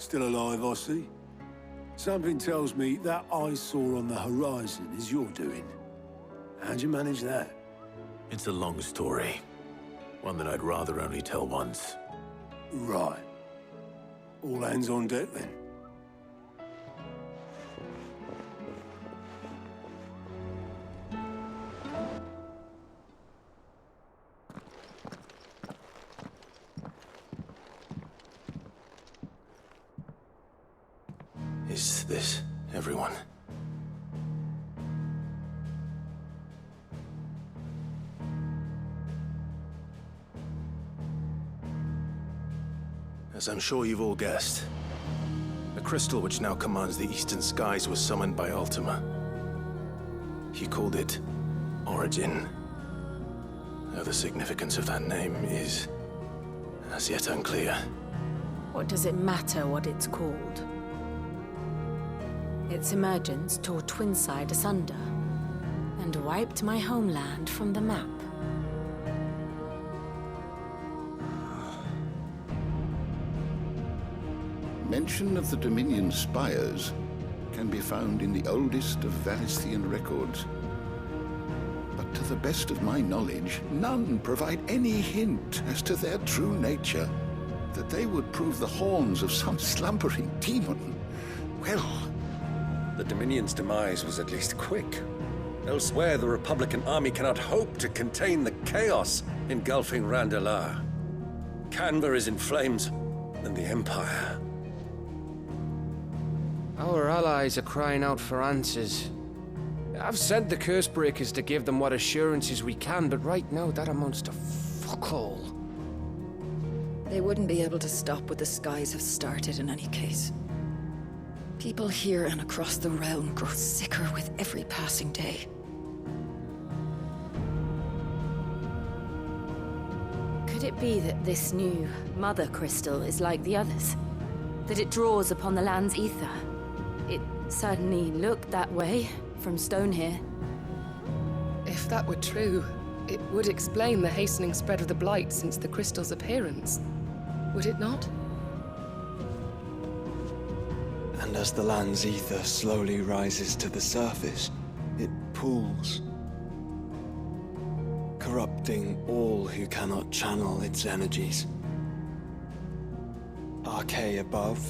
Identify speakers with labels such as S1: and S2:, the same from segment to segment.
S1: Still alive, I see. Something tells me that eyesore on the horizon is your doing. How'd you manage that?
S2: It's a long story. One that I'd rather only tell once.
S1: Right. All hands on deck, then.
S2: Is this everyone? As I'm sure you've all guessed, the crystal which now commands the eastern skies was summoned by Ultima. He called it Origin. Though the significance of that name is as yet unclear.
S3: What does it matter what it's called? Its emergence tore Twinside asunder and wiped my homeland from the map.
S4: Mention of the Dominion spires can be found in the oldest of Valisthian records. But to the best of my knowledge, none provide any hint as to their true nature. That they would prove the horns of some slumbering demon. Well,
S5: the Dominion's demise was at least quick. Elsewhere, the Republican army cannot hope to contain the chaos engulfing Randalar. Canva is in flames, and the Empire.
S6: Our allies are crying out for answers. I've sent the Cursebreakers to give them what assurances we can, but right now that amounts to fuck all.
S7: They wouldn't be able to stop what the skies have started in any case. People here and across the realm grow sicker with every passing day.
S3: Could it be that this new Mother Crystal is like the others? That it draws upon the land's ether? It certainly looked that way from stone here.
S8: If that were true, it would explain the hastening spread of the Blight since the crystal's appearance. Would it not?
S9: And as the land's ether slowly rises to the surface, it pools, corrupting all who cannot channel its energies. Archay above,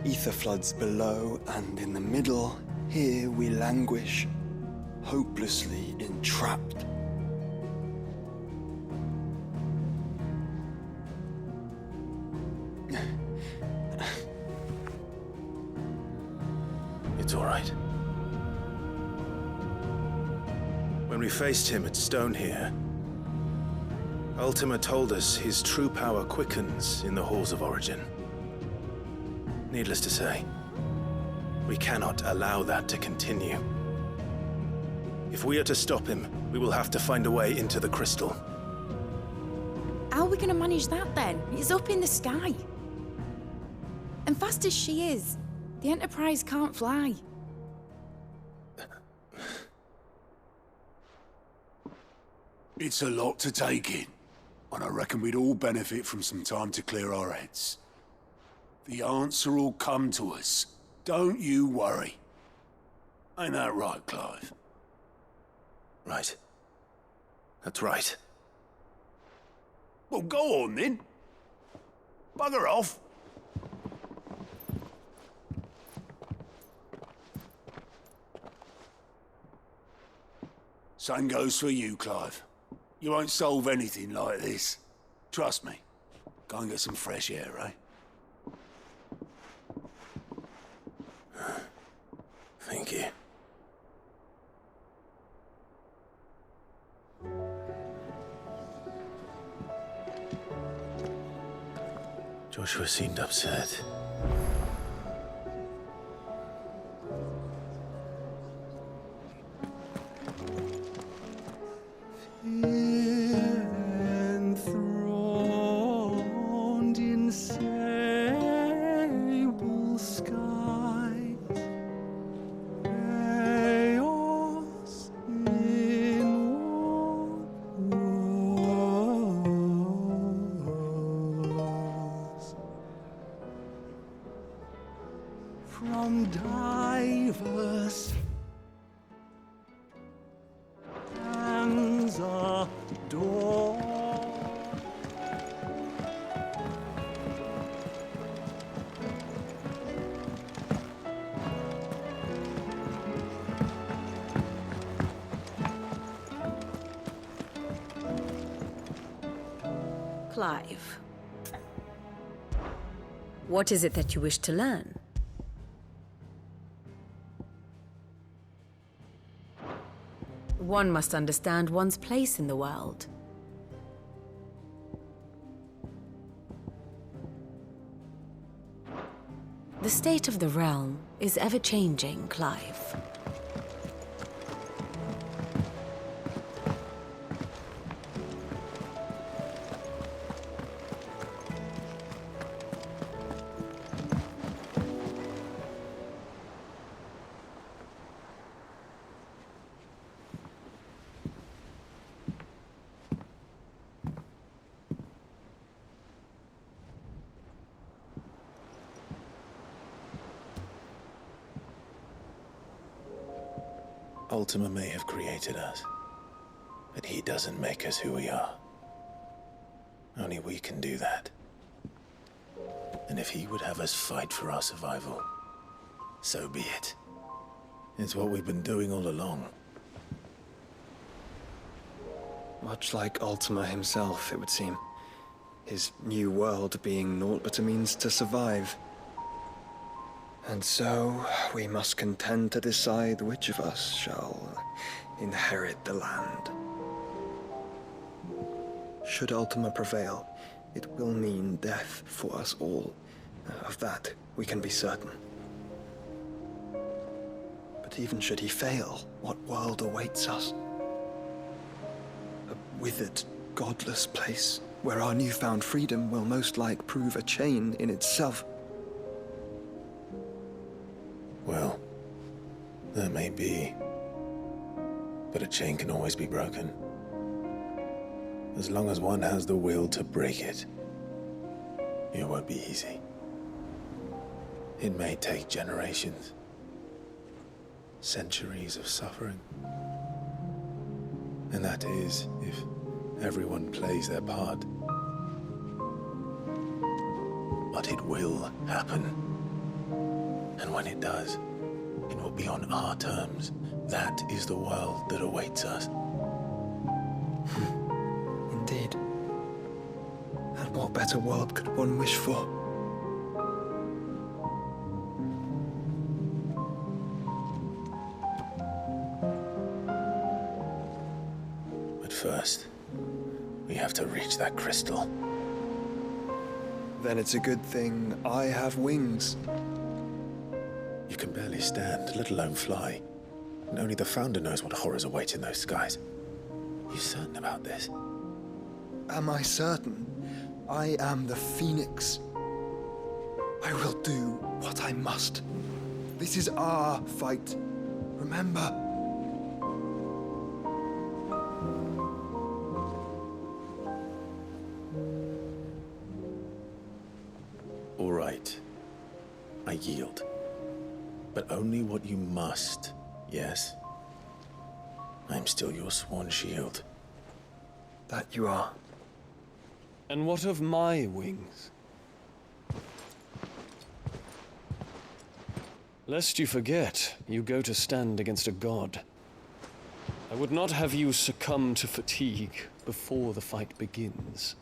S9: ether floods below, and in the middle, here we languish, hopelessly entrapped.
S2: It's all right. When we faced him at Stone here, Ultima told us his true power quickens in the halls of Origin. Needless to say, we cannot allow that to continue. If we are to stop him, we will have to find a way into the crystal.
S3: How are we gonna manage that then? It's up in the sky. And fast as she is, the Enterprise can't fly.
S1: It's a lot to take in, and I reckon we'd all benefit from some time to clear our heads. The answer will come to us. Don't you worry. Ain't that right, Clive?
S2: Right. That's right.
S1: Well, go on then. Bugger off. Same goes for you, Clive. You won't solve anything like this. Trust me. Go and get some fresh air, eh?
S2: Thank you. Joshua seemed upset.
S9: Enthroned in sable skies, chaos in walls.
S10: from diverse hands adore.
S11: Clive, what is it that you wish to learn? One must understand one's place in the world. The state of the realm is ever-changing, Clive.
S2: Ultima may have created us, but he doesn't make us who we are. Only we can do that. And if he would have us fight for our survival, so be it. It's what we've been doing all along.
S9: Much like Ultima himself, it would seem. His new world being naught but a means to survive. And so, we must contend to decide which of us shall inherit the land. Should Ultima prevail, it will mean death for us all. Of that, we can be certain. But even should he fail, what world awaits us? A withered, godless place, where our newfound freedom will most like prove a chain in itself.
S2: Well, that may be. But a chain can always be broken. As long as one has the will to break it. It won't be easy. It may take generations. Centuries of suffering. And that is, if everyone plays their part. But it will happen. And when it does, it will be on our terms. That is the world that awaits us.
S9: Indeed. And what better world could one wish for?
S2: But first, we have to reach that crystal.
S9: Then it's a good thing I have wings.
S2: You can barely stand, let alone fly. And only the Founder knows what horrors await in those skies. Are you certain about this?
S9: Am I certain? I am the Phoenix. I will do what I must. This is our fight. Remember?
S2: All right. I yield. But only what you must, yes? I'm still your sworn shield.
S9: That you are.
S10: And what of my wings? Lest you forget, you go to stand against a god. I would not have you succumb to fatigue before the fight begins.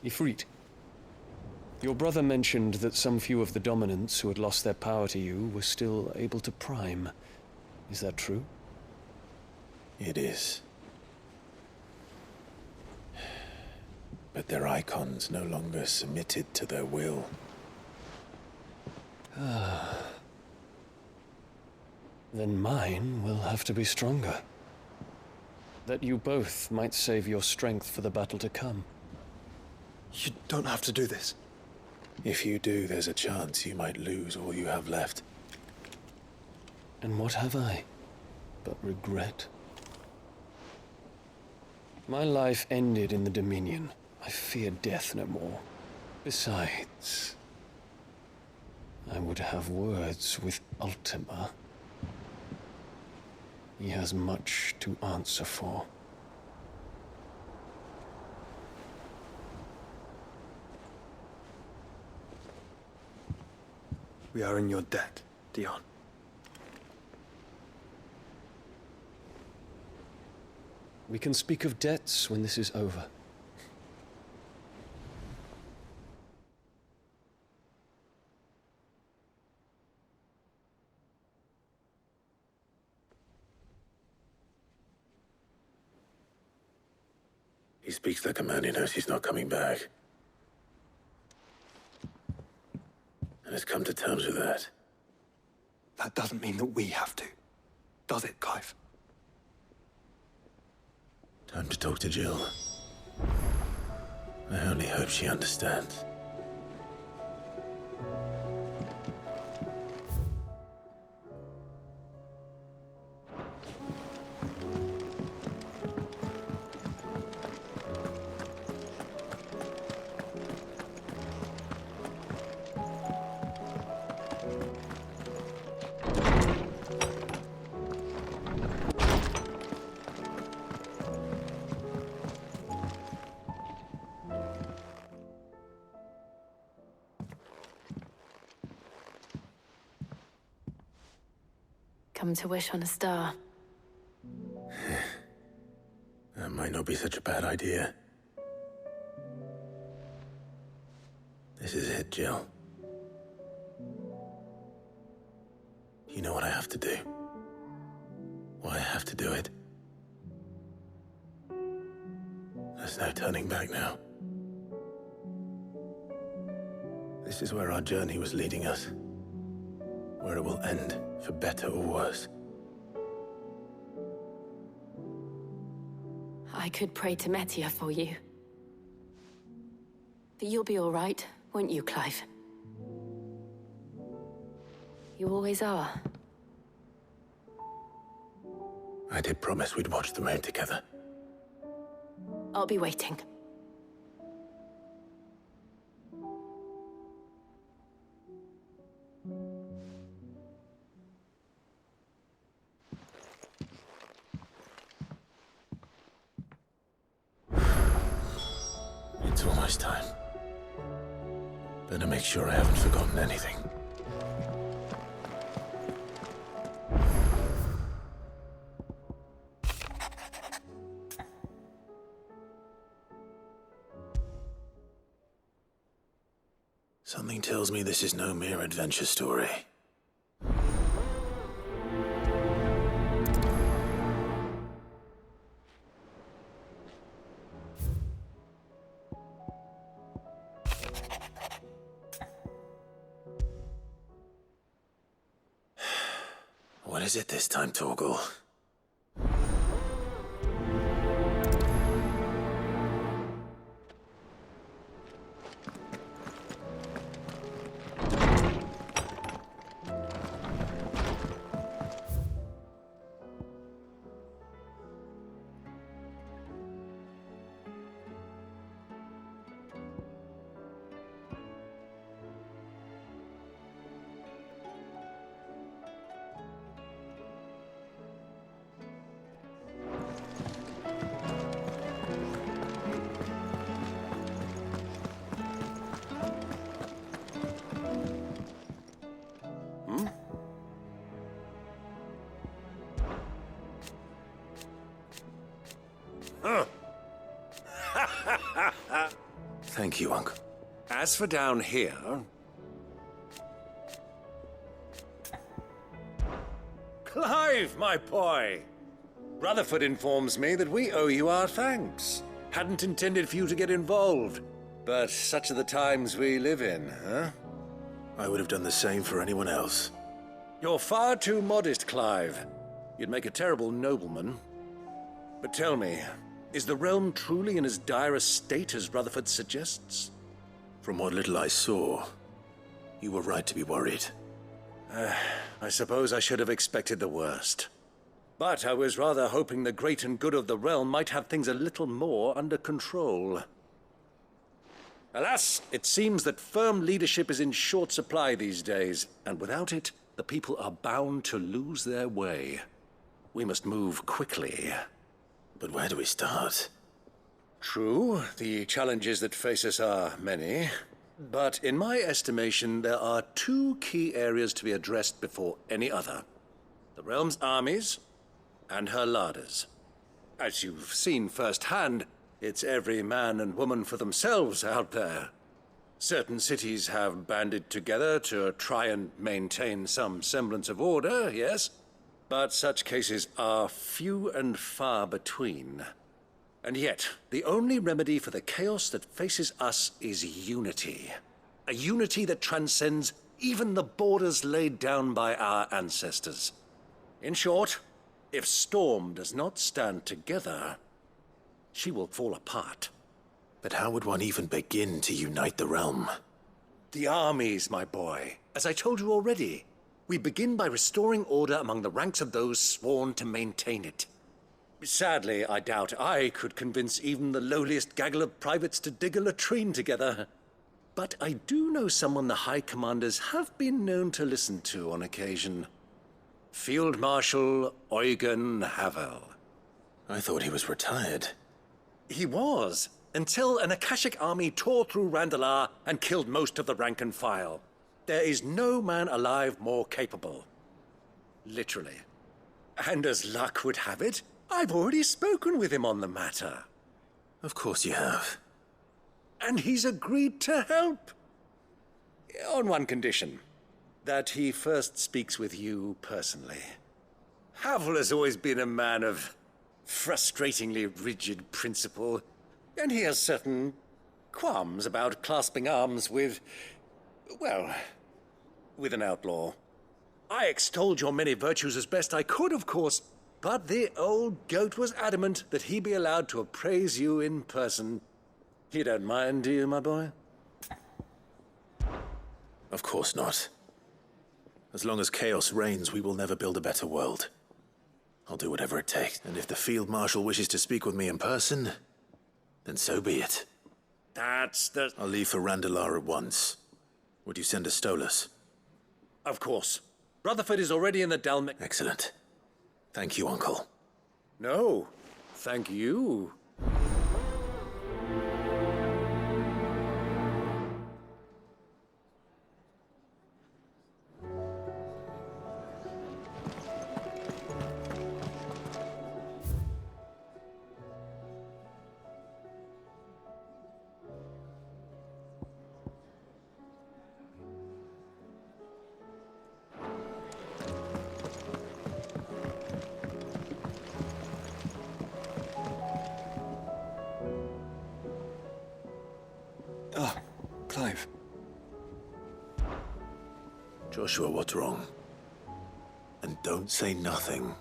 S10: Ifrit, your brother mentioned that some few of the dominants who had lost their power to you were still able to prime. Is that true?
S2: It is. But their icons no longer submitted to their will.
S10: Then mine will have to be stronger. That you both might save your strength for the battle to come.
S9: You don't have to do this.
S2: If you do, there's a chance you might lose all you have left.
S10: And what have I but regret? My life ended in the Dominion. I fear death no more. Besides, I would have words with Ultima. He has much to answer for.
S9: We are in your debt, Dion.
S10: We can speak of debts when this is over.
S2: He speaks like a man who knows he's not coming back. And has come to terms with that.
S9: That doesn't mean that we have to, does it, Clive?
S2: Time to talk to Jill. I only hope she understands.
S3: Come to wish on a star.
S2: That might not be such a bad idea. This is it, Jill. You know what I have to do. Why I have to do it. There's no turning back now. This is where our journey was leading us. Where it will end, for better or worse.
S3: I could pray to Metia for you. But you'll be all right, won't you, Clive? You always are.
S2: I did promise we'd watch the moon together.
S3: I'll be waiting.
S2: It's almost time. Better make sure I haven't forgotten anything. Something tells me this is no mere adventure story. What is it this time, Torgal? Thank you, Uncle.
S5: As for down here... Clive, my boy! Rutherford informs me that we owe you our thanks. Hadn't intended for you to get involved, but such are the times we live in, huh?
S2: I would have done the same for anyone else.
S5: You're far too modest, Clive. You'd make a terrible nobleman. But tell me, is the realm truly in as dire a state as Rutherford suggests?
S2: From what little I saw, you were right to be worried.
S5: I suppose I should have expected the worst. But I was rather hoping the great and good of the realm might have things a little more under control. Alas, it seems that firm leadership is in short supply these days, and without it, the people are bound to lose their way. We must move quickly.
S2: But where do we start?
S5: True, the challenges that face us are many. But in my estimation, there are two key areas to be addressed before any other. The realm's armies and her larders. As you've seen firsthand, it's every man and woman for themselves out there. Certain cities have banded together to try and maintain some semblance of order, yes? But such cases are few and far between. And yet, the only remedy for the chaos that faces us is unity. A unity that transcends even the borders laid down by our ancestors. In short, if Storm does not stand together, she will fall apart.
S2: But how would one even begin to unite the realm?
S5: The armies, my boy. As I told you already, we begin by restoring order among the ranks of those sworn to maintain it. Sadly, I doubt I could convince even the lowliest gaggle of privates to dig a latrine together. But I do know someone the High Commanders have been known to listen to on occasion. Field Marshal Eugen Havel.
S2: I thought he was retired.
S5: He was, until an Akashic army tore through Randalar and killed most of the rank and file. There is no man alive more capable. Literally. And as luck would have it, I've already spoken with him on the matter.
S2: Of course you have.
S5: And he's agreed to help. On one condition. That he first speaks with you personally. Havel has always been a man of frustratingly rigid principle, and he has certain qualms about clasping arms with, well, with an outlaw. I extolled your many virtues as best I could, of course, but the old goat was adamant that he be allowed to appraise you in person. You don't mind, do you, my boy?
S2: Of course not. As long as chaos reigns, we will never build a better world. I'll do whatever it takes, and if the Field Marshal wishes to speak with me in person, then so be it.
S5: That's the...
S2: I'll leave for Randalar at once. Would you send a Stolas?
S5: Of course. Rutherford is already in the Dalmec...
S2: Excellent. Thank you, Uncle.
S5: No, thank you.
S9: Clive.
S2: Joshua, what's wrong? And don't say nothing.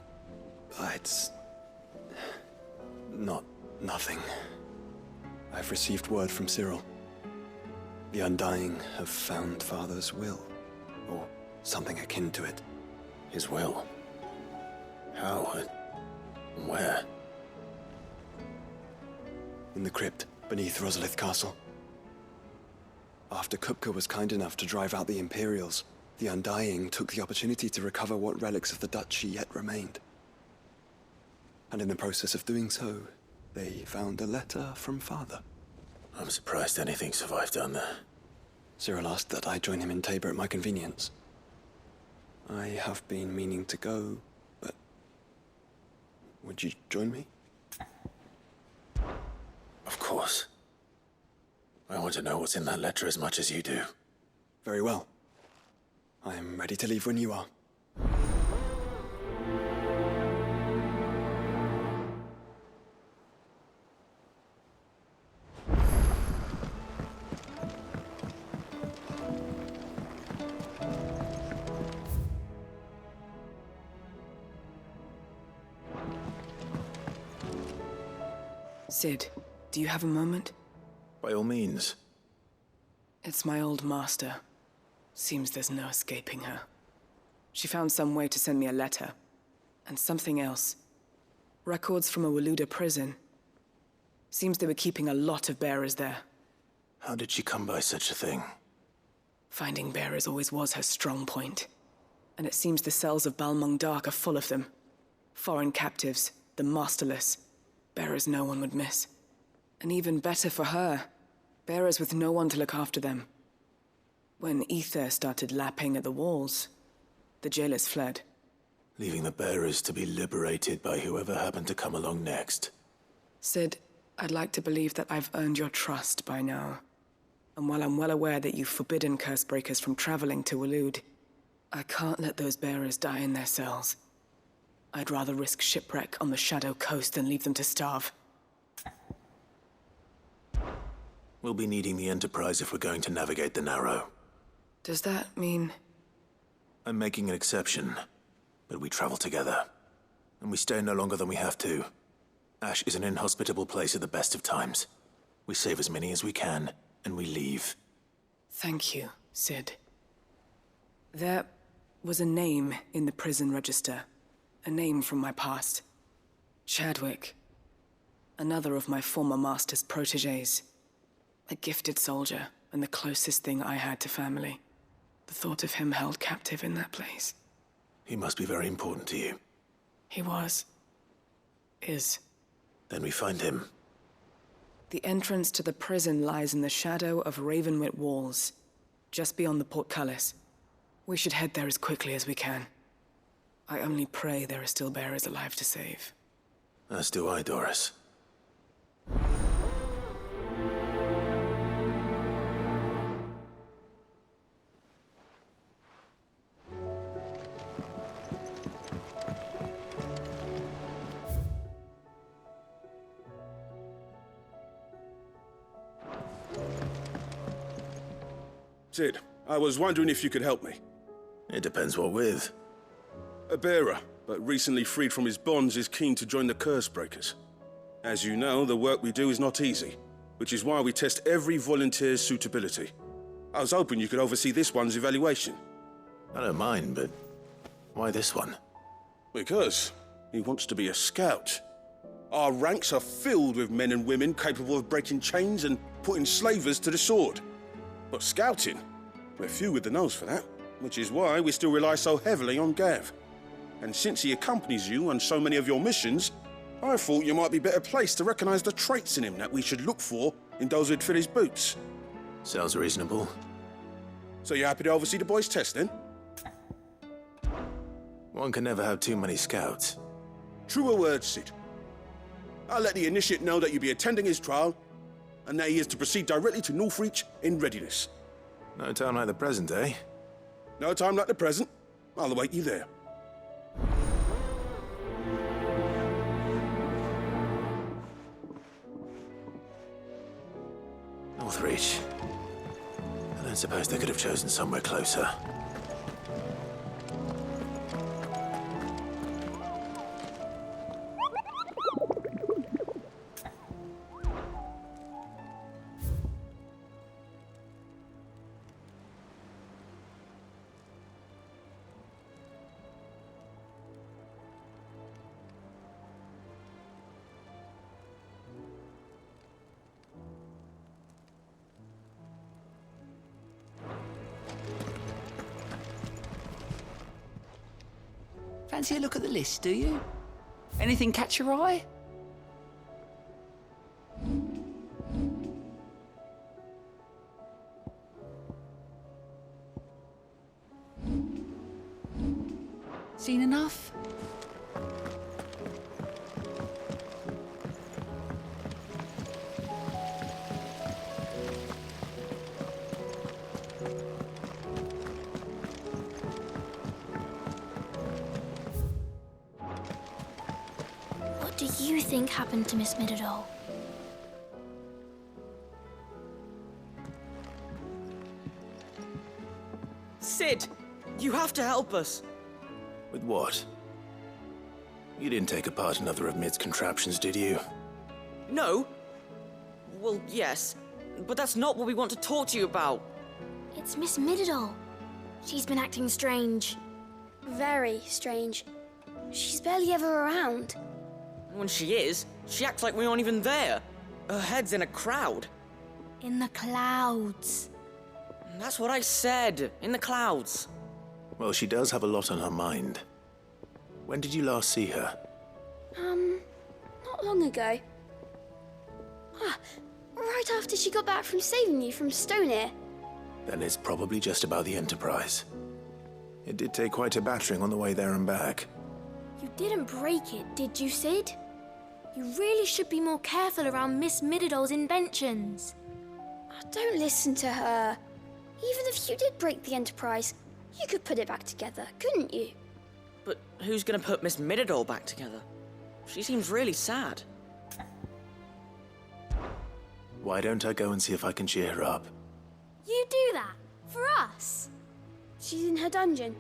S9: It's... not nothing. I've received word from Cyril. The Undying have found Father's will, or something akin to it.
S2: His will? How? And where?
S9: In the crypt beneath Rosalith Castle. After Kupka was kind enough to drive out the Imperials, the Undying took the opportunity to recover what relics of the Duchy yet remained. And in the process of doing so, they found a letter from Father.
S2: I'm surprised anything survived down there.
S9: Cyril asked that I join him in Tabor at my convenience. I have been meaning to go, but... would you join me?
S2: Of course. I want to know what's in that letter as much as you do.
S9: Very well. I am ready to leave when you are.
S12: Sid, do you have a moment?
S2: By all means.
S12: It's my old master. Seems there's no escaping her. She found some way to send me a letter. And something else. Records from a Waluda prison. Seems they were keeping a lot of bearers there.
S2: How did she come by such a thing?
S12: Finding bearers always was her strong point. And it seems the cells of Balmung Dark are full of them. Foreign captives, the masterless. Bearers no one would miss. And even better for her, bearers with no one to look after them. When ether started lapping at the walls, the jailers fled.
S2: Leaving the bearers to be liberated by whoever happened to come along next.
S12: Sid, I'd like to believe that I've earned your trust by now. And while I'm well aware that you've forbidden Cursebreakers from traveling to Waloed, I can't let those bearers die in their cells. I'd rather risk shipwreck on the Shadow Coast than leave them to starve.
S2: We'll be needing the Enterprise if we're going to navigate the Narrow.
S12: Does that mean...
S2: I'm making an exception, but we travel together. And we stay no longer than we have to. Ash is an inhospitable place at the best of times. We save as many as we can, and we leave.
S12: Thank you, Sid. There was a name in the prison register. A name from my past. Chadwick. Another of my former master's protégés. A gifted soldier, and the closest thing I had to family. The thought of him held captive in that place.
S2: He must be very important to you.
S12: He was. Is.
S2: Then we find him.
S12: The entrance to the prison lies in the shadow of Ravenwit Walls, just beyond the portcullis. We should head there as quickly as we can. I only pray there are still bearers alive to save.
S2: As do I, Doris.
S13: Sid, I was wondering if you could help me.
S2: It depends what with.
S13: A bearer, but recently freed from his bonds, is keen to join the Cursebreakers. As you know, the work we do is not easy, which is why we test every volunteer's suitability. I was hoping you could oversee this one's evaluation.
S2: I don't mind, but why this one?
S13: Because he wants to be a scout. Our ranks are filled with men and women capable of breaking chains and putting slavers to the sword. But scouting, we're few with the nose for that, which is why we still rely so heavily on Gav. And since he accompanies you on so many of your missions, I thought you might be better placed to recognize the traits in him that we should look for in those who'd fill his boots.
S2: Sounds reasonable.
S13: So you're happy to oversee the boys' test, then?
S2: One can never have too many scouts.
S13: Truer words, Sid. I'll let the initiate know that you'll be attending his trial, and that he is to proceed directly to Northreach in readiness.
S2: No time like the present, eh?
S13: No time like the present. I'll await you there.
S2: Northreach. I don't suppose they could have chosen somewhere closer.
S14: Fancy a look at the list, do you? Anything catch your eye? Seen enough?
S15: What do you think happened to Miss Midadol?
S16: Sid, you have to help us.
S2: With what? You didn't take apart another of Mid's contraptions, did you?
S16: No. Well, yes, but that's not what we want to talk to you about.
S15: It's Miss Midadol. She's been acting strange. Very strange. She's barely ever around.
S16: When she is, she acts like we aren't even there. Her head's in a crowd.
S15: In the clouds.
S16: That's what I said. In the clouds.
S2: Well, she does have a lot on her mind. When did you last see her?
S15: Not long ago. Right after she got back from saving you from Stonehenge.
S2: Then it's probably just about the Enterprise. It did take quite a battering on the way there and back.
S15: You didn't break it, did you, Sid? You really should be more careful around Miss Mididol's inventions. Don't listen to her. Even if you did break the Enterprise, you could put it back together, couldn't you?
S16: But who's gonna put Miss Mididol back together? She seems really sad.
S2: Why don't I go and see if I can cheer her up?
S15: You do that? For us? She's in her dungeon.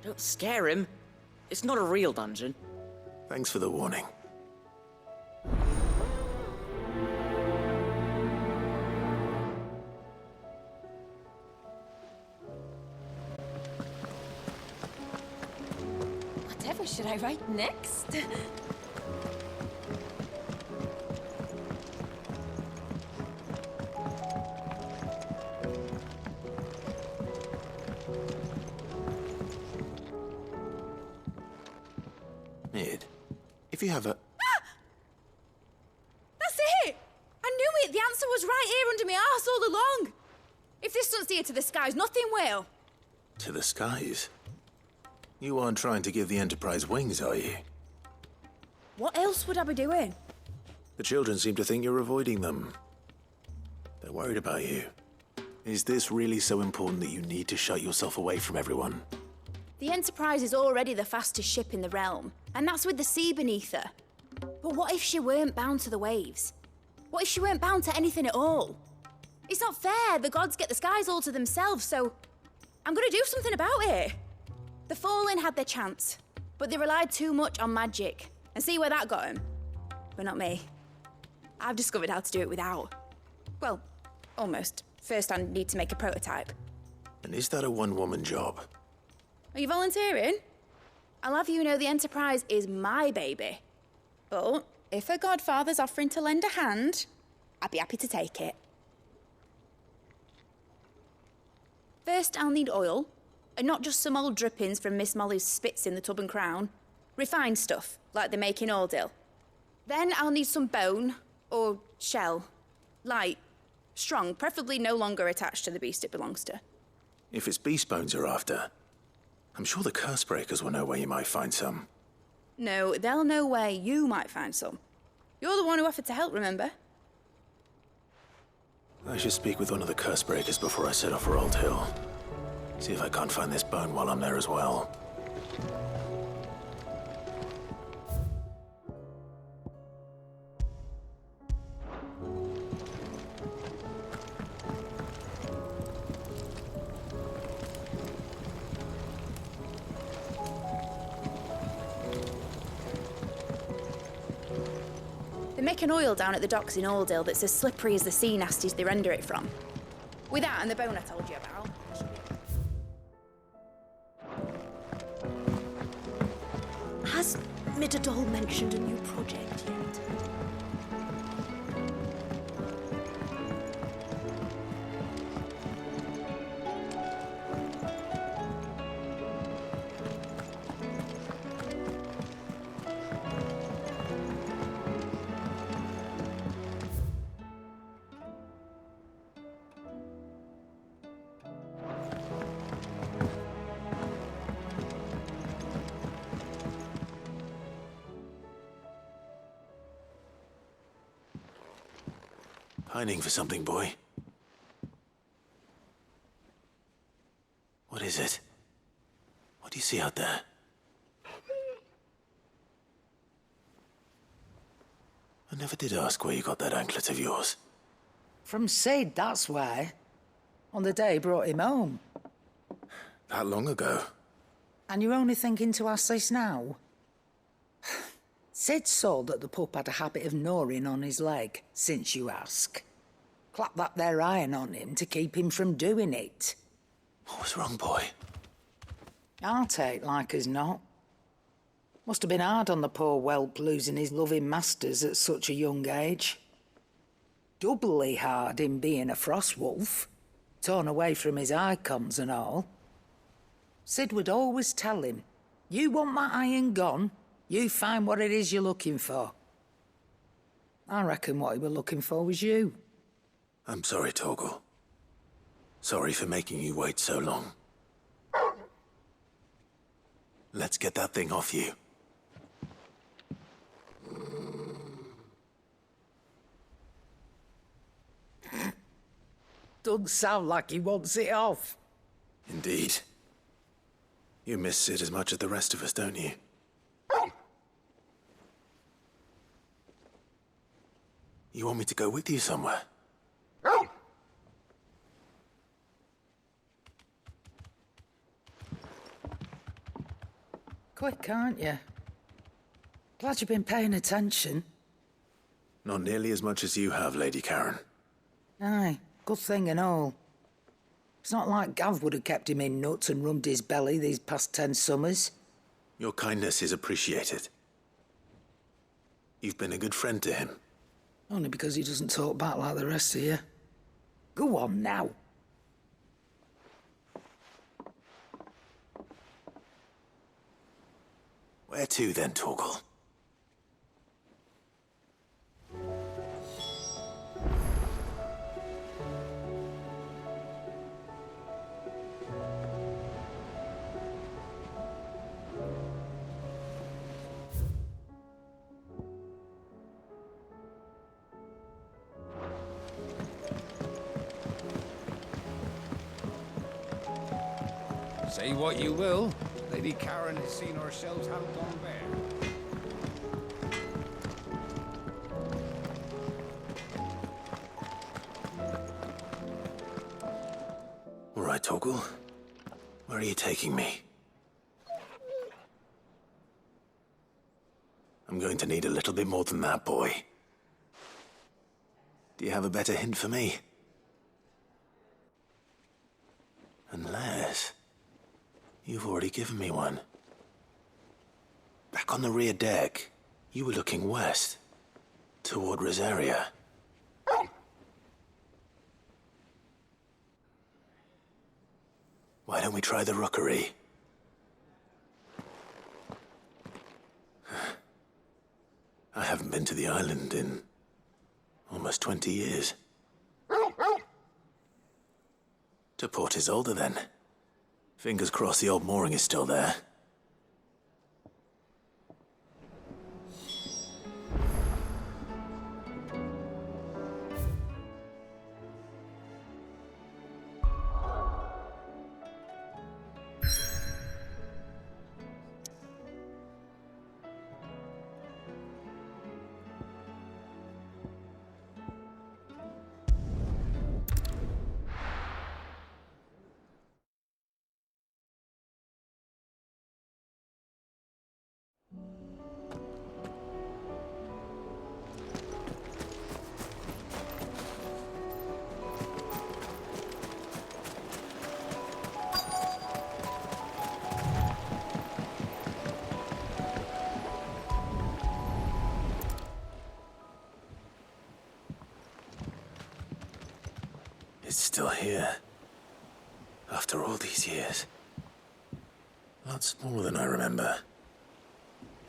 S16: Don't scare him. It's not a real dungeon.
S2: Thanks for the warning.
S3: Whatever should I write next?
S2: Mid, if you have a...
S11: That's it! I knew it! The answer was right here under my arse all along! If this doesn't steer to the skies, nothing will!
S2: To the skies? You aren't trying to give the Enterprise wings, are you?
S11: What else would I be doing?
S2: The children seem to think you're avoiding them. They're worried about you. Is this really so important that you need to shut yourself away from everyone?
S11: The Enterprise is already the fastest ship in the realm, and that's with the sea beneath her. But what if she weren't bound to the waves? What if she weren't bound to anything at all? It's not fair. The gods get the skies all to themselves, so I'm gonna do something about it. The Fallen had their chance, but they relied too much on magic. And see where that got them? But not me. I've discovered how to do it without. Well, almost. First, I need to make a prototype.
S2: And is that a one-woman job?
S11: Are you volunteering? I'll have you know the Enterprise is my baby. But if a godfather's offering to lend a hand, I'd be happy to take it. First, I'll need oil, and not just some old drippings from Miss Molly's spits in the Tub and Crown. Refined stuff, like they make in Ordil. Then I'll need some bone, or shell. Light, strong, preferably no longer attached to the beast it belongs to.
S2: If it's beast bones you're after, I'm sure the curse breakers will know where you might find some.
S11: No, they'll know where you might find some. You're the one who offered to help, remember?
S2: I should speak with one of the curse breakers before I set off for Old Hill. See if I can't find this bone while I'm there as well.
S11: They make an oil down at the docks in Aldale that's as slippery as the sea nasties they render it from. With that and the bone I told you about.
S15: Has Mididol mentioned a new project yet?
S2: Pining for something, boy. What is it? What do you see out there? I never did ask where you got that anklet of yours.
S14: From Sid, that's why. On the day he brought him home.
S2: That long ago?
S14: And you're only thinking to ask this now? Sid saw that the pup had a habit of gnawing on his leg, since you ask. Clap that there iron on him to keep him from doing it.
S2: What was wrong, boy?
S14: I'll take like as not. Must have been hard on the poor whelp losing his loving masters at such a young age. doubly hard in being a frost wolf, torn away from his icons and all. Sid would always tell him, you want my iron gone, you find what it is you're looking for. I reckon what he was looking for was you.
S2: I'm sorry, Torgal. Sorry for making you wait so long. Let's get that thing off you.
S14: Doesn't sound like he wants it off.
S2: Indeed. You miss Sid as much as the rest of us, don't you? You want me to go with you somewhere?
S14: Quick, aren't you? Glad you've been paying attention.
S2: Not nearly as much as you have, Lady Karen.
S14: Aye, good thing and all. It's not like Gav would have kept him in nuts and rubbed his belly these past 10 summers.
S2: Your kindness is appreciated. You've been a good friend to him.
S14: Only because he doesn't talk back like the rest of you. Go on now.
S2: Where to then, Torgal?
S17: Say what you will, Lady Karen has seen ourselves out on bear.
S2: All right, Torgal. Where are you taking me? I'm going to need a little bit more than that, boy. Do you have a better hint for me? Unless... you've already given me one. Back on the rear deck, you were looking west, toward Rosaria. Why don't we try the rookery? I haven't been to the island in almost 20 years. To Port Isolde, then. Fingers crossed the old mooring is still there. It's still here. After all these years. A lot smaller than I remember.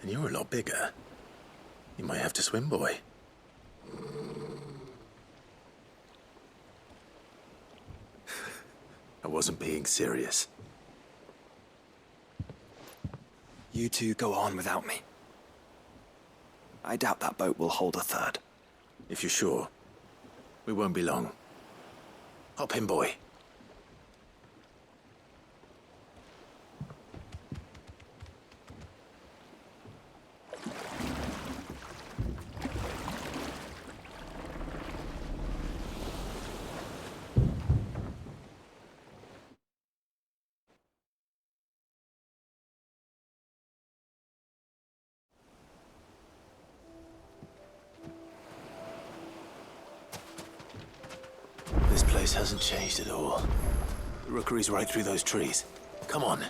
S2: And you're a lot bigger. You might have to swim, boy. I wasn't being serious.
S9: You two go on without me. I doubt that boat will hold a third.
S2: If you're sure, we won't be long. Hop in, boy. This place hasn't changed at all. The rookery's right through those trees. Come on.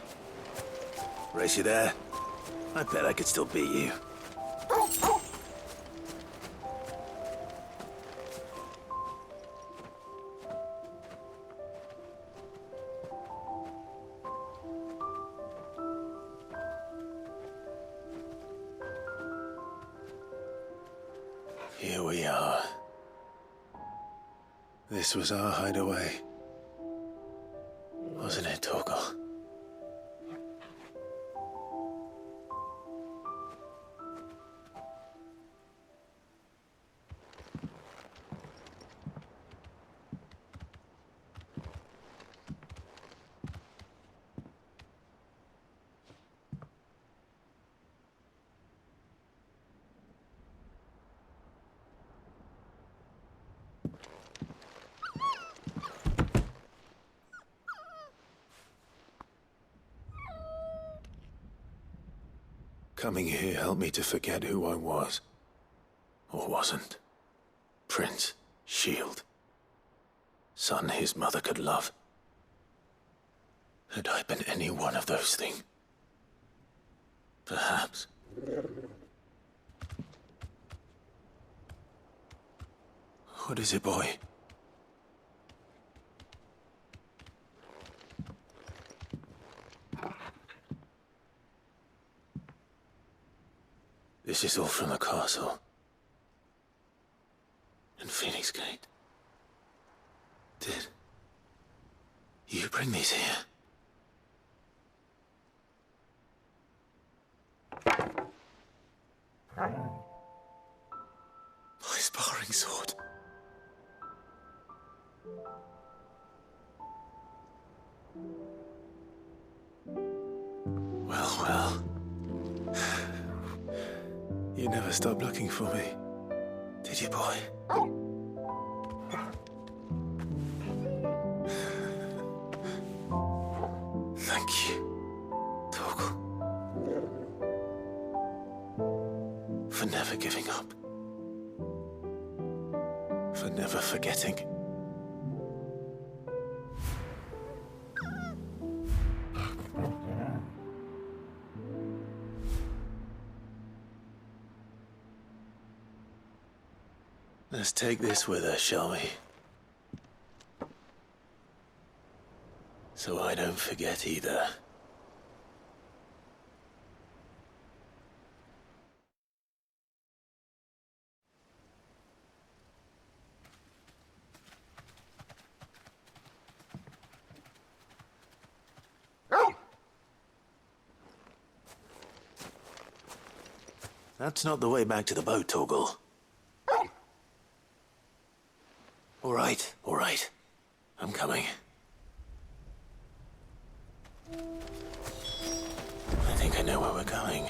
S2: Race you there? I bet I could still beat you. This was our hideaway. Wasn't it, Torgal? Coming here helped me to forget who I was. Or wasn't. Prince, shield. Son his mother could love. Had I been any one of those things? Perhaps. What is it, boy? This is all from the castle. In Phoenix Gate. Did you bring these here? My sparring sword. Well. You never stopped looking for me, did you, boy? Thank you, Torgal. For never giving up. For never forgetting. Let's take this with us, shall we? So I don't forget either. That's not the way back to the boat, Torgal. All right. I'm coming. I think I know where we're going.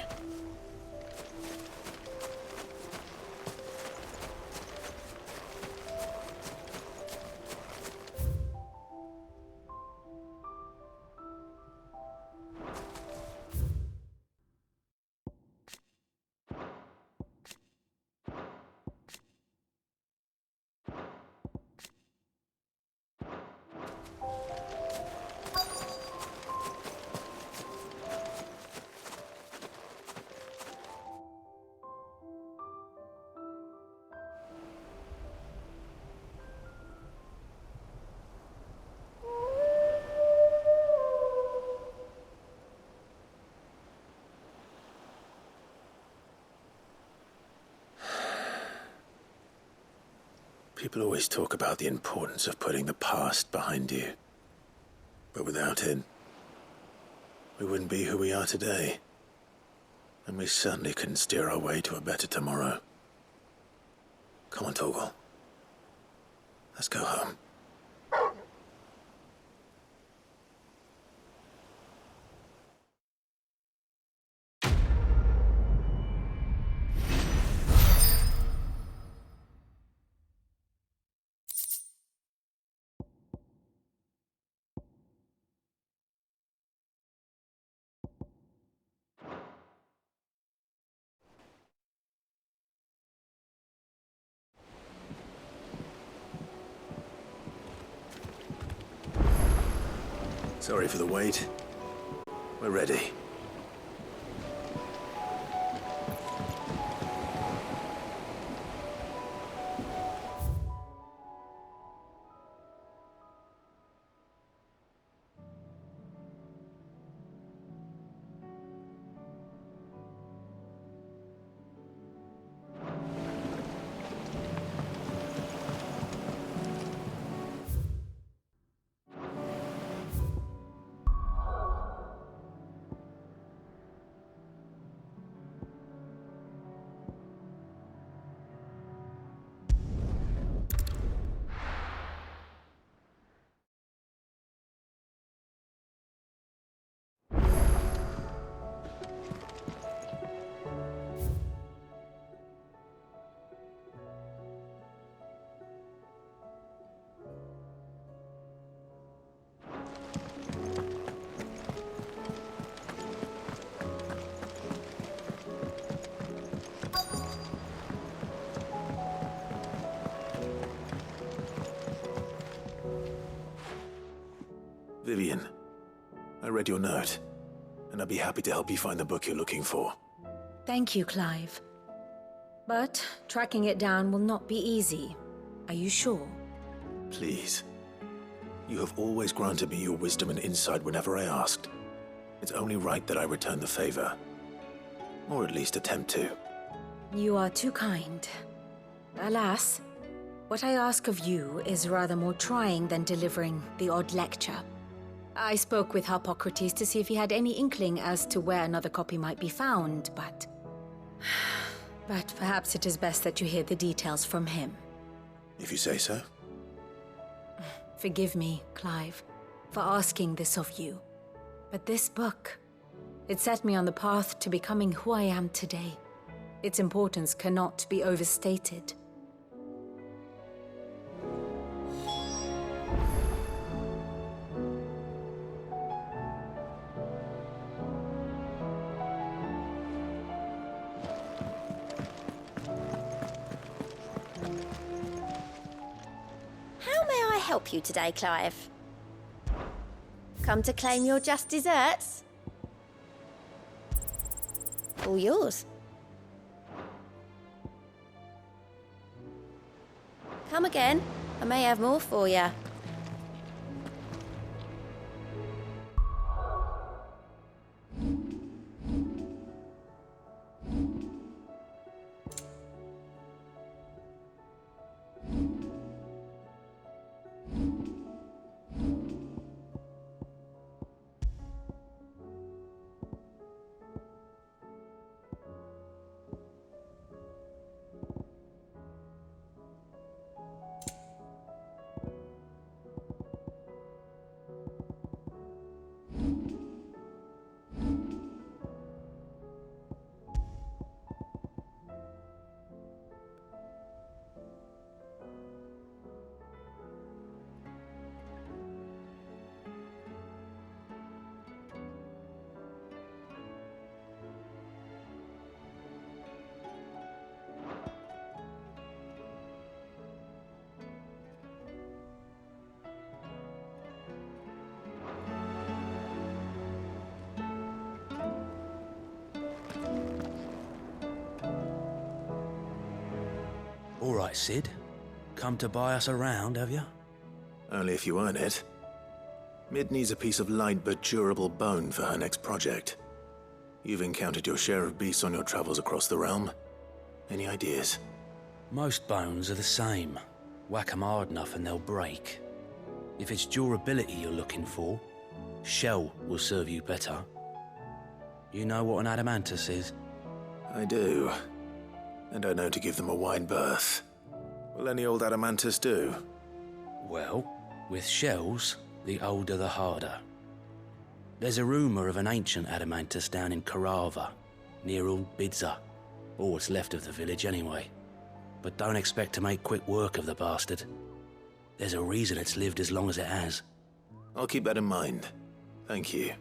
S2: People always talk about the importance of putting the past behind you. But without it, we wouldn't be who we are today. And we certainly couldn't steer our way to a better tomorrow. Come on, Torgal. Let's go home. Sorry for the wait. We're ready. Vivian, I read your note, and I'd be happy to help you find the book you're looking for.
S18: Thank you, Clive. But tracking it down will not be easy. Are you sure?
S2: Please. You have always granted me your wisdom and insight whenever I asked. It's only right that I return the favor. Or at least attempt to.
S18: You are too kind. Alas, what I ask of you is rather more trying than delivering the odd lecture. I spoke with Harpocrates to see if he had any inkling as to where another copy might be found, but perhaps it is best that you hear the details from him.
S2: If you say so.
S18: Forgive me, Clive, for asking this of you. But this book, it set me on the path to becoming who I am today. Its importance cannot be overstated.
S19: How may I help you today, Clive? Come to claim your just desserts? All yours. Come again. I may have more for you.
S20: All right, Sid. Come to buy us around, have you?
S2: Only if you earn it. Mid needs a piece of light but durable bone for her next project. You've encountered your share of beasts on your travels across the realm. Any ideas?
S20: Most bones are the same. Whack 'em hard enough and they'll break. If it's durability you're looking for, shell will serve you better. You know what an adamantus is?
S2: I do. And I know to give them a wide berth. Will any old adamantus do?
S20: Well, with shells, the older the harder. There's a rumour of an ancient adamantus down in Karava, near Old Bidza, or what's left of the village anyway. But don't expect to make quick work of the bastard. There's a reason it's lived as long as it has.
S2: I'll keep that in mind. Thank you.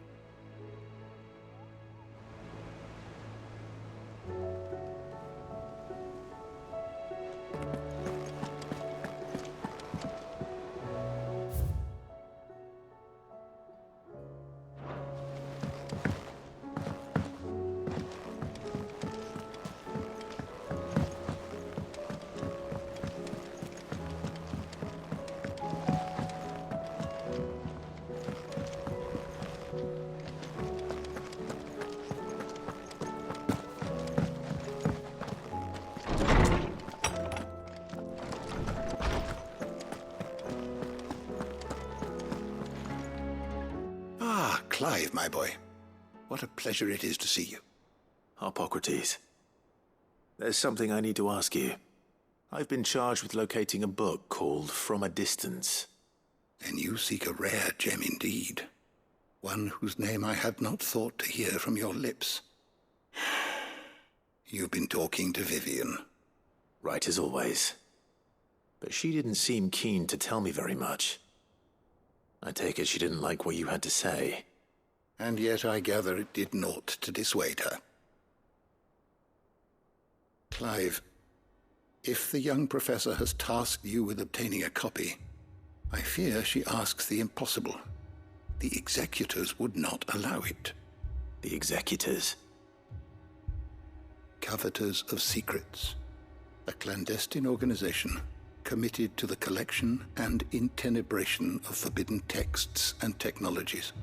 S4: Clive, my boy. What a pleasure it is to see you.
S2: Harpocrates. There's something I need to ask you. I've been charged with locating a book called From a Distance.
S4: Then you seek a rare gem indeed. One whose name I had not thought to hear from your lips. You've been talking to Vivian.
S2: Right as always. But she didn't seem keen to tell me very much. I take it she didn't like what you had to say.
S4: And yet I gather it did naught to dissuade her. Clive, if the young professor has tasked you with obtaining a copy, I fear she asks the impossible. the Executors would not allow it.
S2: The Executors?
S4: Coveters of Secrets. A clandestine organization committed to the collection and intenebration of forbidden texts and technologies.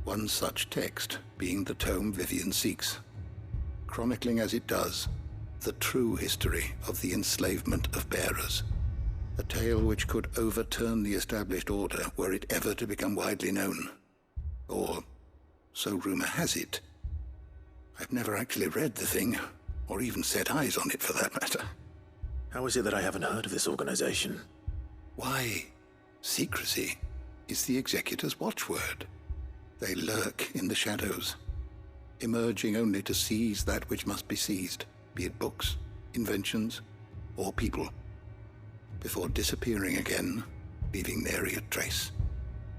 S4: One such text being the tome Vivian seeks, chronicling as it does the true history of the enslavement of bearers. A tale which could overturn the established order were it ever to become widely known. Or, so rumor has it. I've never actually read the thing, or even set eyes on it for that matter.
S2: How is it that I haven't heard of this organization?
S4: Why, secrecy is the Executor's watchword. They lurk in the shadows, emerging only to seize that which must be seized, be it books, inventions, or people, before disappearing again, leaving nary a trace.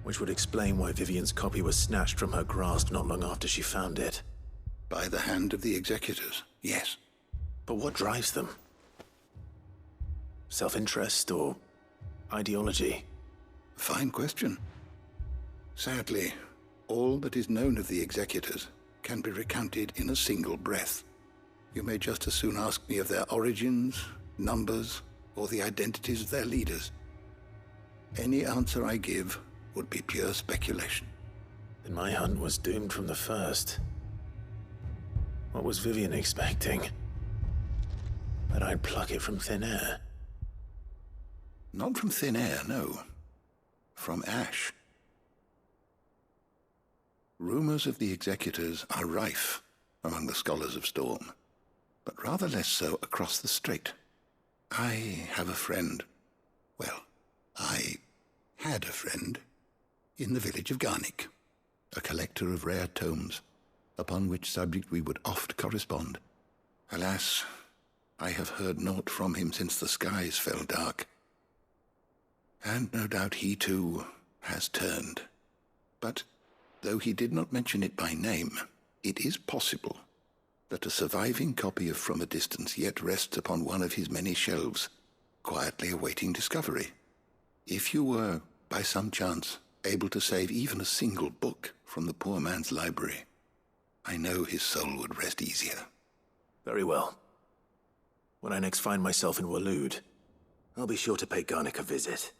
S2: Which would explain why Vivian's copy was snatched from her grasp not long after she found it.
S4: By the hand of the Executors, yes.
S2: But what drives them? Self-interest or ideology?
S4: Fine question. Sadly, all that is known of the Executors can be recounted in a single breath. You may just as soon ask me of their origins, numbers, or the identities of their leaders. Any answer I give would be pure speculation.
S2: Then my hunt was doomed from the first. What was Vivian expecting? That I'd pluck it from thin air?
S4: Not from thin air, no. From ash. Rumors of the Executors are rife among the scholars of Storm, but rather less so across the Strait. I have a friend. Well, I had a friend in the village of Garnick, a collector of rare tomes, upon which subject we would oft correspond. Alas, I have heard naught from him since the skies fell dark. And no doubt he, too, has turned. But, though he did not mention it by name, it is possible that a surviving copy of From a Distance yet rests upon one of his many shelves, quietly awaiting discovery. If you were, by some chance, able to save even a single book from the poor man's library, I know his soul would rest easier.
S2: Very well. When I next find myself in Waloed, I'll be sure to pay Garnick a visit.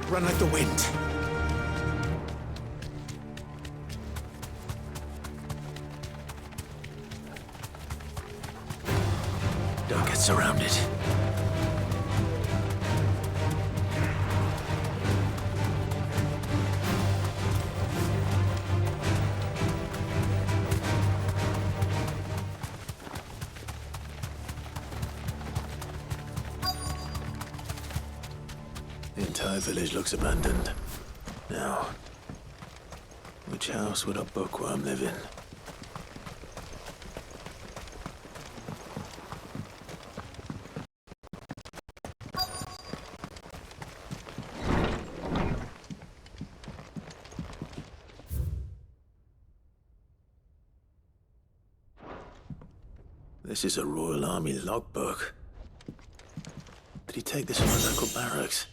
S1: Run like the wind.
S2: Don't get surrounded. The entire village looks abandoned. Now, which house would a bookworm live in? This is a Royal Army logbook. Did he take this from a local barracks?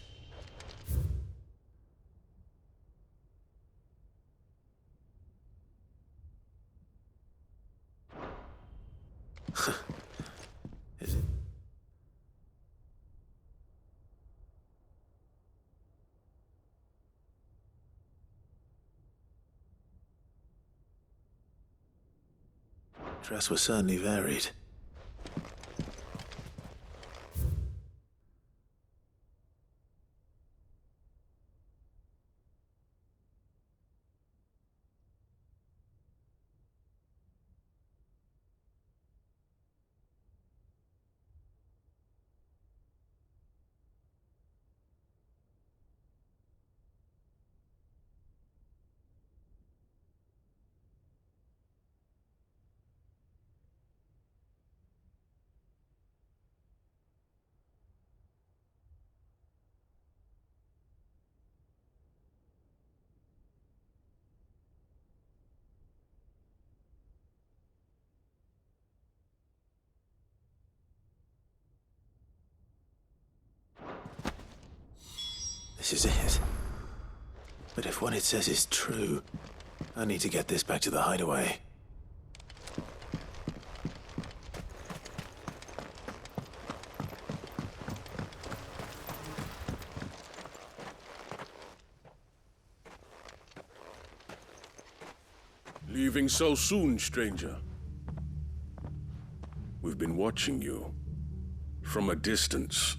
S2: Is it? Dress was certainly varied. This is it. But if what it says is true, I need to get this back to the hideaway.
S13: Leaving so soon, stranger? We've been watching you. From a distance,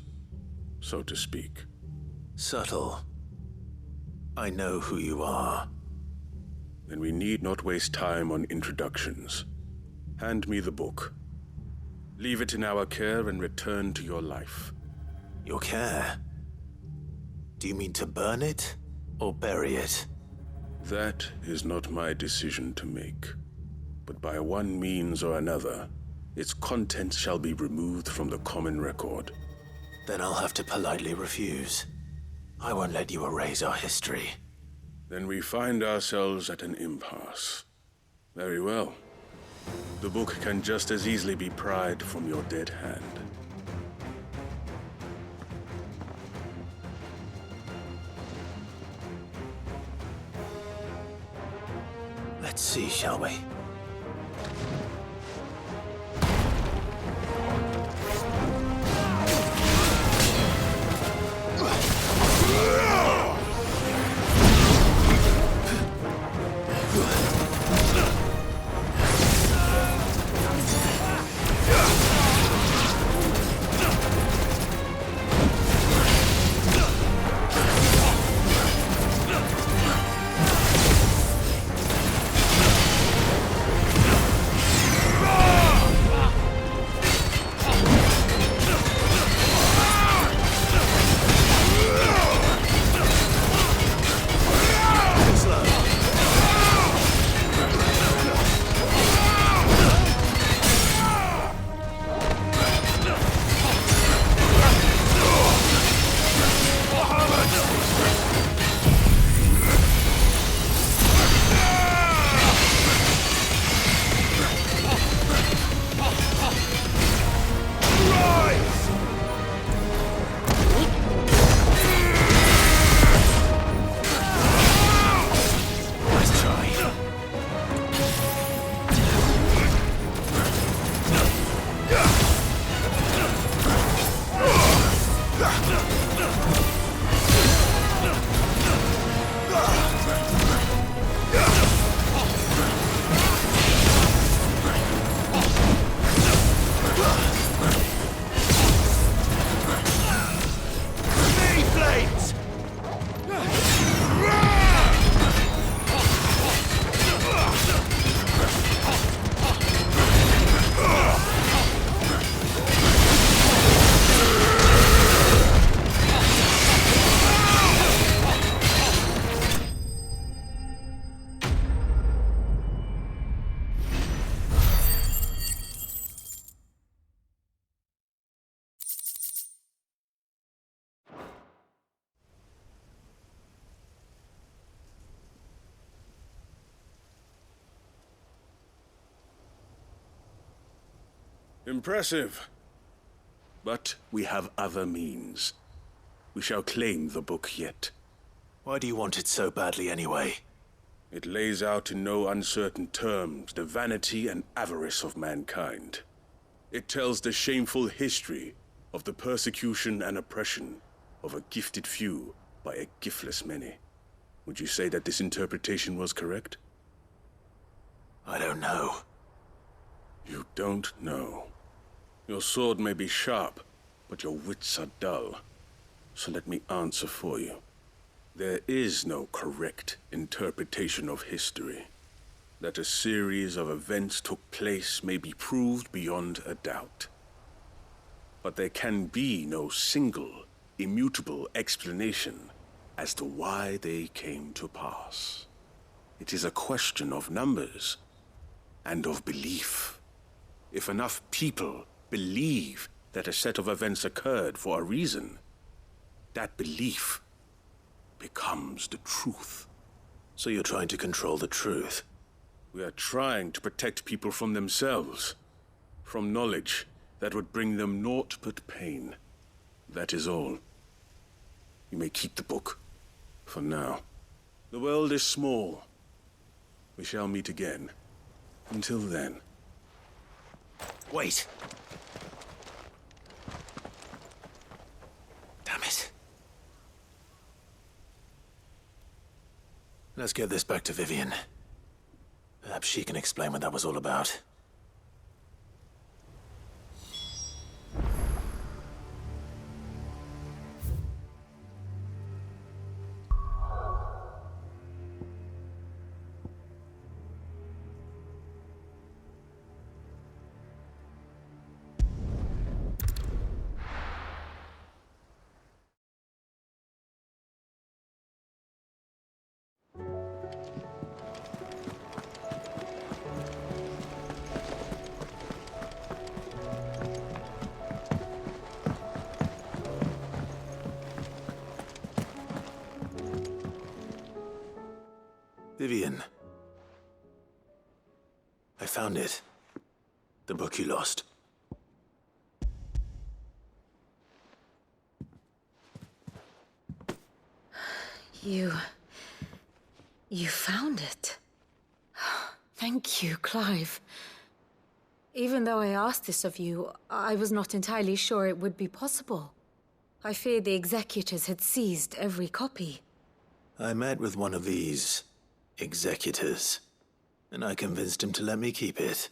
S13: so to speak.
S2: Subtle. I know who you are.
S13: Then we need not waste time on introductions. Hand me the book. Leave it in our care and return to your life.
S2: Your care? Do you mean to burn it or bury it?
S13: That is not my decision to make. But by one means or another, its contents shall be removed from the common record.
S2: Then I'll have to politely refuse. I won't let you erase our history.
S13: Then we find ourselves at an impasse. Very well. The book can just as easily be pried from your dead hand.
S2: Let's see, shall we?
S13: Impressive. But we have other means. We shall claim the book yet.
S2: Why do you want it so badly anyway?
S13: It lays out in no uncertain terms the vanity and avarice of mankind. It tells the shameful history of the persecution and oppression of a gifted few by a giftless many. Would you say that this interpretation was correct?
S2: I don't know.
S13: You don't know. Your sword may be sharp, but your wits are dull. So let me answer for you. There is no correct interpretation of history. That a series of events took place may be proved beyond a doubt. But there can be no single, immutable explanation as to why they came to pass. It is a question of numbers and of belief. If enough people believe that a set of events occurred for a reason, that belief becomes the truth.
S2: So you're trying to control the truth?
S13: We are trying to protect people from themselves, from knowledge that would bring them naught but pain. That is all. You may keep the book, for now. The world is small. We shall meet again. Until then.
S2: Wait! Damn it. Let's get this back to Vivian. Perhaps she can explain what that was all about. Vivian. I found it. The book you lost.
S18: You found it. Thank you, Clive. Even though I asked this of you, I was not entirely sure it would be possible. I feared the executors had seized every copy.
S2: I met with one of these executors, and I convinced him to let me keep it.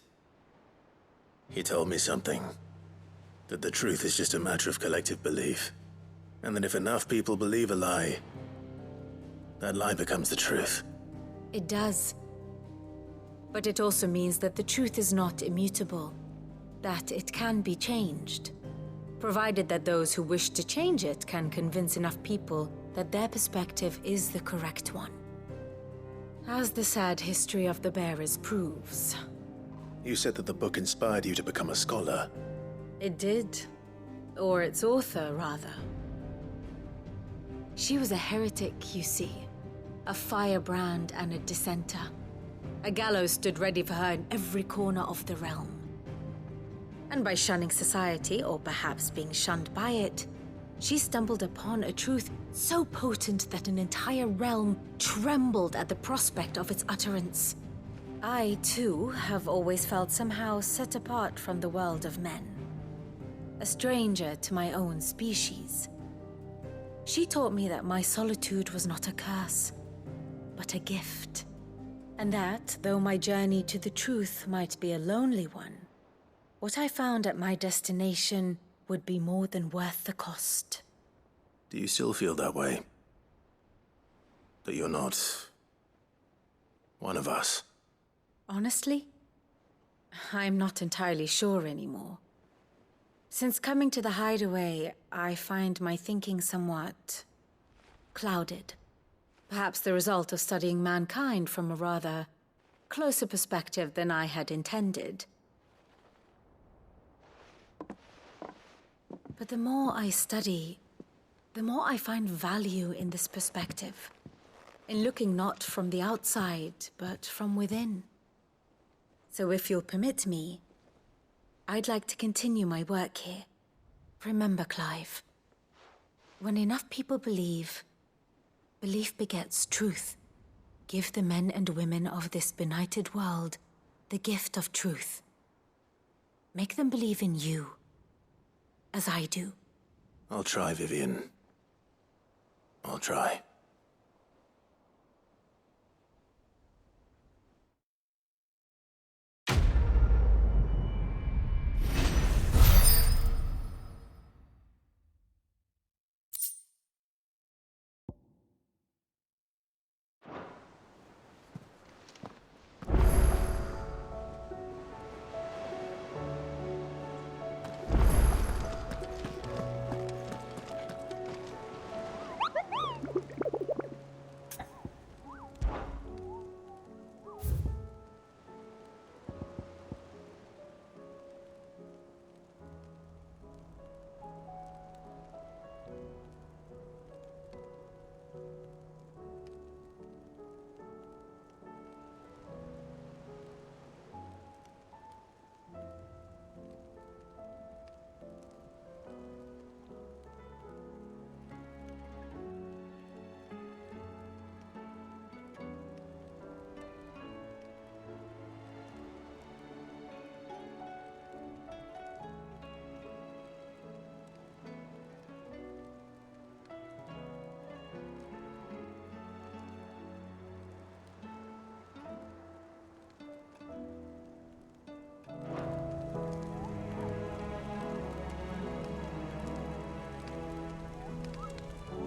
S2: He told me something. That the truth is just a matter of collective belief. And that if enough people believe a lie, that lie becomes the truth.
S18: It does. But it also means that the truth is not immutable. That it can be changed. Provided that those who wish to change it can convince enough people that their perspective is the correct one. As the sad history of the bearers proves.
S2: You said that the book inspired you to become a scholar.
S18: It did. Or its author, rather. She was a heretic, you see. A firebrand and a dissenter. A gallows stood ready for her in every corner of the realm. And by shunning society, or perhaps being shunned by it, she stumbled upon a truth so potent that an entire realm trembled at the prospect of its utterance. I, too, have always felt somehow set apart from the world of men. A stranger to my own species. She taught me that my solitude was not a curse, but a gift. And that, though my journey to the truth might be a lonely one, what I found at my destination would be more than worth the cost.
S2: Do you still feel that way? That you're not one of us?
S18: Honestly, I'm not entirely sure anymore. Since coming to the hideaway, I find my thinking somewhat clouded. Perhaps the result of studying mankind from a rather closer perspective than I had intended. But the more I study, the more I find value in this perspective. In looking not from the outside, but from within. So if you'll permit me, I'd like to continue my work here. Remember, Clive, when enough people believe, belief begets truth. Give the men and women of this benighted world the gift of truth. Make them believe in you, as I do.
S2: I'll try, Vivian. I'll try.